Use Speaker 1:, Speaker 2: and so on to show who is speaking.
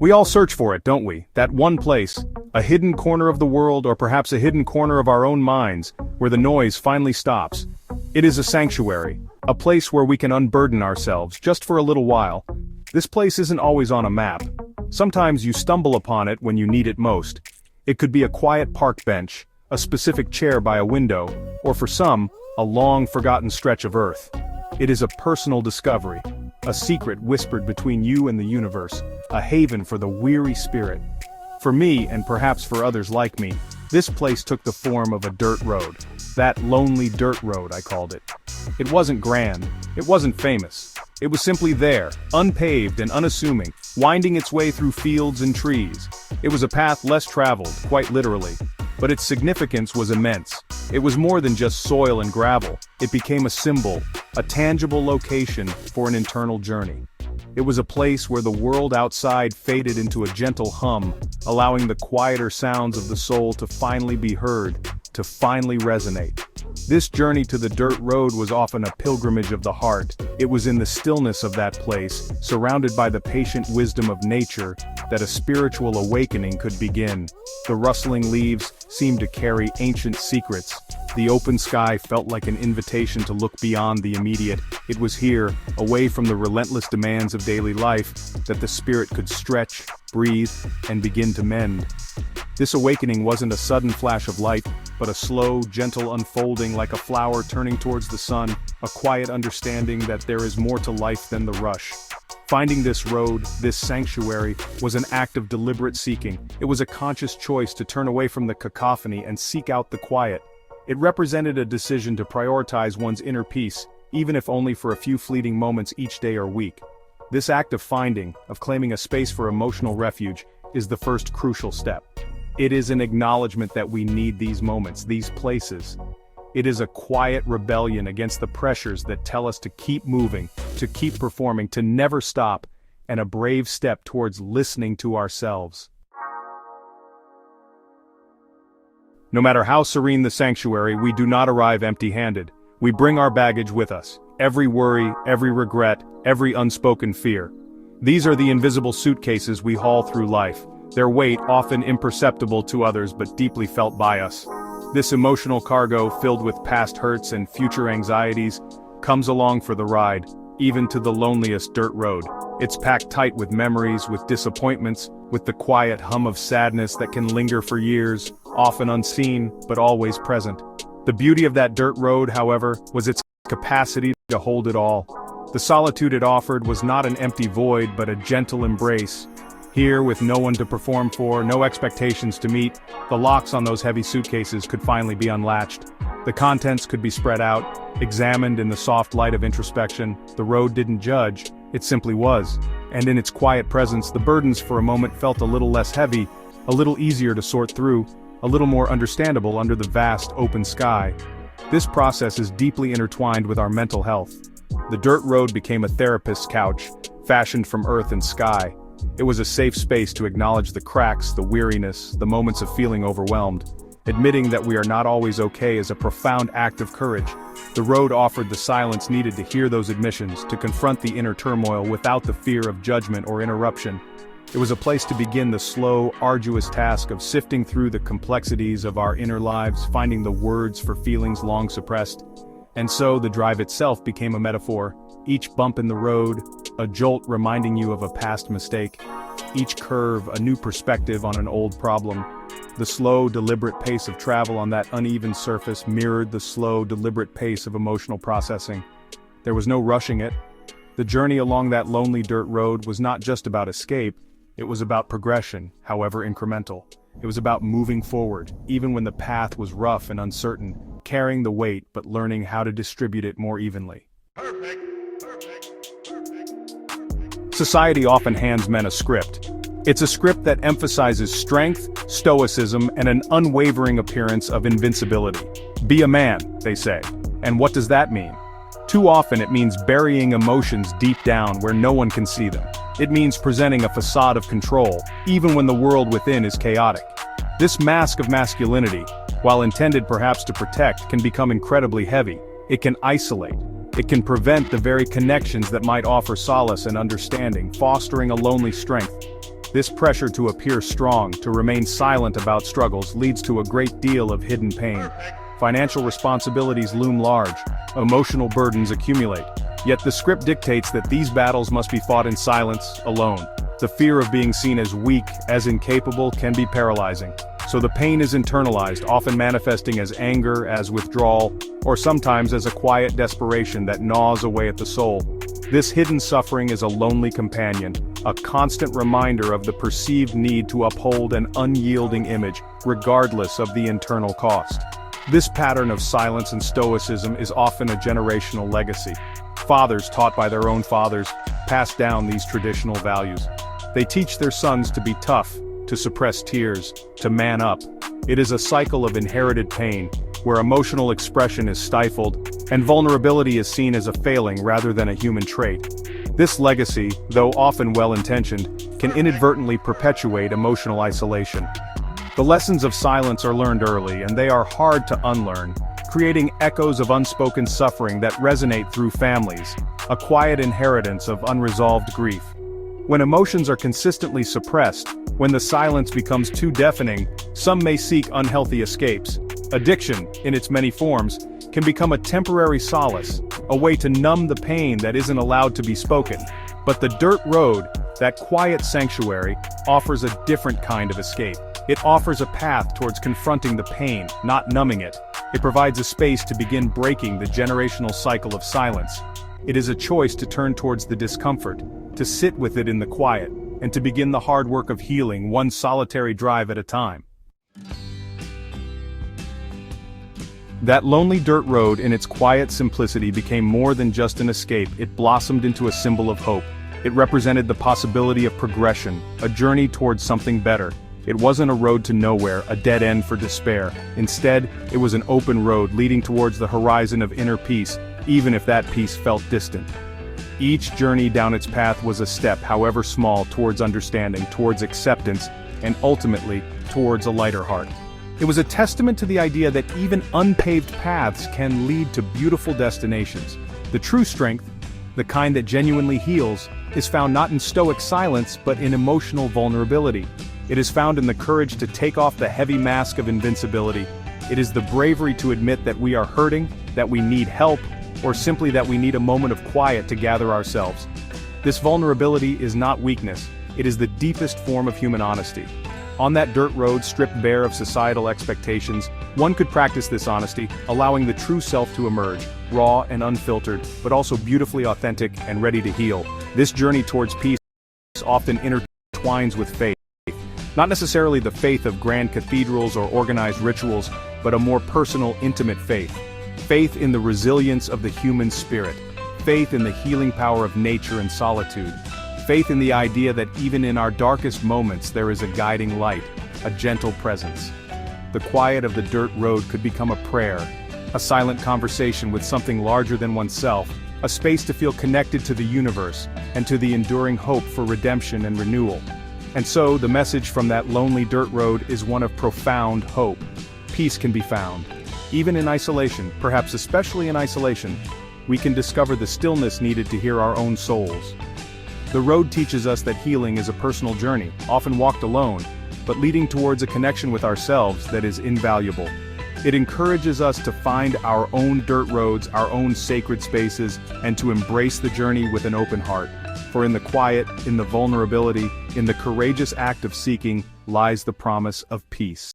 Speaker 1: We all search for it, don't we? That one place, a hidden corner of the world or perhaps a hidden corner of our own minds, where the noise finally stops. It is a sanctuary, a place where we can unburden ourselves just for a little while. This place isn't always on a map. Sometimes you stumble upon it when you need it most. It could be a quiet park bench, a specific chair by a window, or for some, a long forgotten stretch of earth. It is a personal discovery, a secret whispered between you and the universe, a haven for the weary spirit. For me, and perhaps for others like me, this place took the form of a dirt road. That lonely dirt road, I called it. It wasn't grand, it wasn't famous. It was simply there, unpaved and unassuming, winding its way through fields and trees. It was a path less traveled, quite literally. But its significance was immense. It was more than just soil and gravel. It became a symbol, a tangible location for an internal journey. It was a place where the world outside faded into a gentle hum, allowing the quieter sounds of the soul to finally be heard, to finally resonate. This journey to the dirt road was often a pilgrimage of the heart. It was in the stillness of that place, surrounded by the patient wisdom of nature, that a spiritual awakening could begin. The rustling leaves seemed to carry ancient secrets. The open sky felt like an invitation to look beyond the immediate. It was here, away from the relentless demands of daily life, that the spirit could stretch, breathe, and begin to mend. This awakening wasn't a sudden flash of light, but a slow, gentle unfolding like a flower turning towards the sun, a quiet understanding that there is more to life than the rush. Finding this road, this sanctuary, was an act of deliberate seeking. It was a conscious choice to turn away from the cacophony and seek out the quiet. It represented a decision to prioritize one's inner peace, even if only for a few fleeting moments each day or week. This act of finding, of claiming a space for emotional refuge, is the first crucial step. It is an acknowledgement that we need these moments, these places. It is a quiet rebellion against the pressures that tell us to keep moving, to keep performing, to never stop, and a brave step towards listening to ourselves. No matter how serene the sanctuary, we do not arrive empty-handed. We bring our baggage with us. Every worry, every regret, every unspoken fear. These are the invisible suitcases we haul through life, their weight often imperceptible to others but deeply felt by us. This emotional cargo, filled with past hurts and future anxieties, comes along for the ride, even to the loneliest dirt road. It's packed tight with memories, with disappointments, with the quiet hum of sadness that can linger for years, often unseen, but always present. The beauty of that dirt road, however, was its capacity to hold it all. The solitude it offered was not an empty void, but a gentle embrace. Here, with no one to perform for, no expectations to meet, the locks on those heavy suitcases could finally be unlatched. The contents could be spread out, examined in the soft light of introspection. The road didn't judge, it simply was. And in its quiet presence, the burdens for a moment felt a little less heavy, a little easier to sort through, a little more understandable under the vast, open sky. This process is deeply intertwined with our mental health. The dirt road became a therapist's couch, fashioned from earth and sky. It was a safe space to acknowledge the cracks, the weariness, the moments of feeling overwhelmed. Admitting that we are not always okay is a profound act of courage. The road offered the silence needed to hear those admissions, to confront the inner turmoil without the fear of judgment or interruption. It was a place to begin the slow, arduous task of sifting through the complexities of our inner lives, finding the words for feelings long suppressed. And so the drive itself became a metaphor. Each bump in the road, a jolt reminding you of a past mistake. Each curve, a new perspective on an old problem. The slow, deliberate pace of travel on that uneven surface mirrored the slow, deliberate pace of emotional processing. There was no rushing it. The journey along that lonely dirt road was not just about escape, it was about progression, however incremental. It was about moving forward, even when the path was rough and uncertain, carrying the weight but learning how to distribute it more evenly. Society often hands men a script. It's a script that emphasizes strength, stoicism, and an unwavering appearance of invincibility. Be a man, they say. And what does that mean? Too often it means burying emotions deep down where no one can see them. It means presenting a facade of control, even when the world within is chaotic. This mask of masculinity, while intended perhaps to protect, can become incredibly heavy. It can isolate. It can prevent the very connections that might offer solace and understanding, fostering a lonely strength. This pressure to appear strong, to remain silent about struggles, leads to a great deal of hidden pain. Financial responsibilities loom large, emotional burdens accumulate. Yet the script dictates that these battles must be fought in silence, alone. The fear of being seen as weak, as incapable, can be paralyzing. So the pain is internalized, often manifesting as anger, as withdrawal, or sometimes as a quiet desperation that gnaws away at the soul. This hidden suffering is a lonely companion, a constant reminder of the perceived need to uphold an unyielding image, regardless of the internal cost. This pattern of silence and stoicism is often a generational legacy. Fathers taught by their own fathers pass down these traditional values. They teach their sons to be tough, to suppress tears, to man up. It is a cycle of inherited pain, where emotional expression is stifled, and vulnerability is seen as a failing rather than a human trait. This legacy, though often well-intentioned, can inadvertently perpetuate emotional isolation. The lessons of silence are learned early, and they are hard to unlearn, creating echoes of unspoken suffering that resonate through families, a quiet inheritance of unresolved grief. When emotions are consistently suppressed, when the silence becomes too deafening, some may seek unhealthy escapes. Addiction, in its many forms, can become a temporary solace, a way to numb the pain that isn't allowed to be spoken. But the dirt road, that quiet sanctuary, offers a different kind of escape. It offers a path towards confronting the pain, not numbing it. It provides a space to begin breaking the generational cycle of silence. It is a choice to turn towards the discomfort, to sit with it in the quiet, and to begin the hard work of healing one solitary drive at a time. That lonely dirt road in its quiet simplicity became more than just an escape. It blossomed into a symbol of hope. It represented the possibility of progression, a journey towards something better. It wasn't a road to nowhere, a dead end for despair. Instead, it was an open road leading towards the horizon of inner peace, even if that peace felt distant. Each journey down its path was a step, however small, towards understanding, towards acceptance, and ultimately, towards a lighter heart. It was a testament to the idea that even unpaved paths can lead to beautiful destinations. The true strength, the kind that genuinely heals, is found not in stoic silence but in emotional vulnerability. It is found in the courage to take off the heavy mask of invincibility. It is the bravery to admit that we are hurting, that we need help, or simply that we need a moment of quiet to gather ourselves. This vulnerability is not weakness, it is the deepest form of human honesty. On that dirt road stripped bare of societal expectations, one could practice this honesty, allowing the true self to emerge, raw and unfiltered, but also beautifully authentic and ready to heal. This journey towards peace often intertwines with faith. Not necessarily the faith of grand cathedrals or organized rituals, but a more personal, intimate faith. Faith in the resilience of the human spirit. Faith in the healing power of nature and solitude. Faith in the idea that even in our darkest moments there is a guiding light, a gentle presence. The quiet of the dirt road could become a prayer, a silent conversation with something larger than oneself, a space to feel connected to the universe, and to the enduring hope for redemption and renewal. And so, the message from that lonely dirt road is one of profound hope. Peace can be found. Even in isolation, perhaps especially in isolation, we can discover the stillness needed to hear our own souls. The road teaches us that healing is a personal journey, often walked alone, but leading towards a connection with ourselves that is invaluable. It encourages us to find our own dirt roads, our own sacred spaces, and to embrace the journey with an open heart. For in the quiet, in the vulnerability, in the courageous act of seeking, lies the promise of peace.